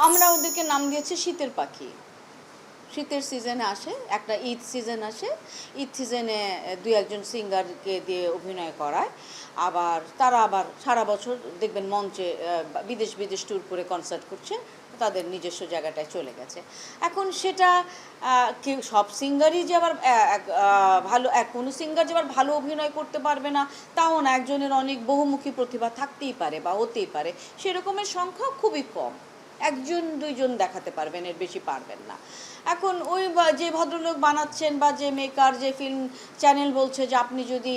আমরা ওদেরকে নাম দিয়েছি শীতের পাখি। শীতের সিজনে আসে, একটা ঈদ সিজন আসে, ঈদ সিজনে দুই একজন সিঙ্গারকে দিয়ে অভিনয় করায়। আবার তারা আবার সারা বছর দেখবেন মঞ্চে বিদেশ বিদেশ ট্যুর করে কনসার্ট করছে, তাদের নিজস্ব জায়গাটায় চলে গেছে। এখন সেটা কেউ সব সিঙ্গারই যে আবার ভালো কোনো সিঙ্গার যে আবার ভালো অভিনয় করতে পারবে না তাও না, একজনের অনেক বহুমুখী প্রতিভা থাকতেই পারে বা হতেই পারে, সেরকমের সংখ্যা খুবই কম। একজন দুইজন দেখাতে পারবেন, এর বেশি পারবেন না। এখন ওই যে ভদ্রলোক বানাচ্ছেন বা যে মেকার, যে ফিল্ম চ্যানেল বলছে যে আপনি যদি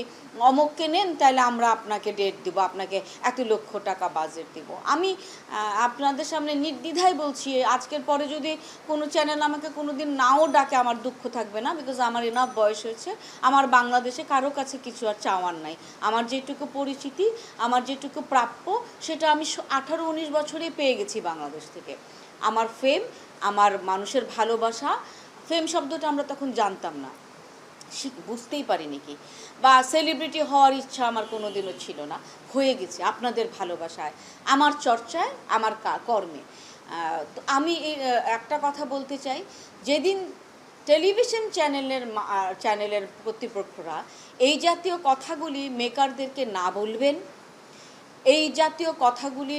অমুককে নেন তাহলে আমরা আপনাকে ডেট দিব, আপনাকে এত লক্ষ টাকা বাজেট দিব। আমি আপনাদের সামনে নির্দ্বিধায় বলছি, আজকের পরে যদি কোনো চ্যানেল আমাকে কোনো দিন নাও ডাকে আমার দুঃখ থাকবে না, বিকজ আমার এনাফ বয়স হয়েছে। আমার বাংলাদেশে কারো কাছে কিছু আর চাওয়ার নাই। আমার যেটুকু পরিচিতি, আমার যেটুকু প্রাপ্য, সেটা আমি 18-19 বছরেই পেয়ে গেছি বাংলাদেশ থেকে। আমার ফেম, আমার মানুষের ভালোবাসা, ফেম শব্দটা আমরা তখন জানতাম না, বুঝতেই পারিনি কি, বা সেলিব্রিটি হওয়ার ইচ্ছা আমার কোনো দিনও ছিল না, হয়ে গেছে আপনাদের ভালোবাসায়, আমার চর্চায়, আমার কর্মে। তো আমি একটা কথা বলতে চাই, যেদিন টেলিভিশন চ্যানেলের কর্তৃপক্ষরা এই জাতীয় কথাগুলি মেকারদেরকে না বলবেন, এই জাতীয় কথাগুলি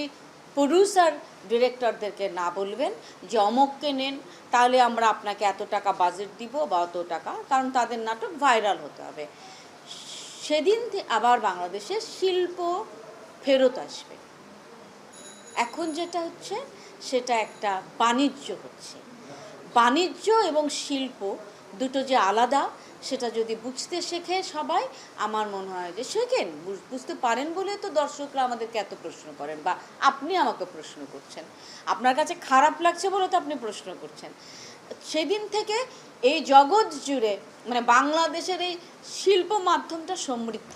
প্রডিউসার ডিরেক্টরদেরকে না বলবেন যে অমুককে নেন তাহলে আমরা আপনাকে এত টাকা বাজেট দিব বা অত টাকা, কারণ তাদের নাটক ভাইরাল হতে হবে, সেদিন আবার বাংলাদেশে শিল্প ফেরত আসবে। এখন যেটা হচ্ছে সেটা একটা বাণিজ্য হচ্ছে। বাণিজ্য এবং শিল্প দুটো যে আলাদা, সেটা যদি বুঝতে শেখে সবাই, আমার মনে হয় যে শেখেন, বুঝতে পারেন বলে তো দর্শকরা আমাদেরকে এত প্রশ্ন করেন, বা আপনি আমাকে প্রশ্ন করছেন, আপনার কাছে খারাপ লাগছে বলে তো আপনি প্রশ্ন করছেন। সেদিন থেকে এই জগৎ জুড়ে মানে বাংলাদেশের এই শিল্প মাধ্যমটা সমৃদ্ধ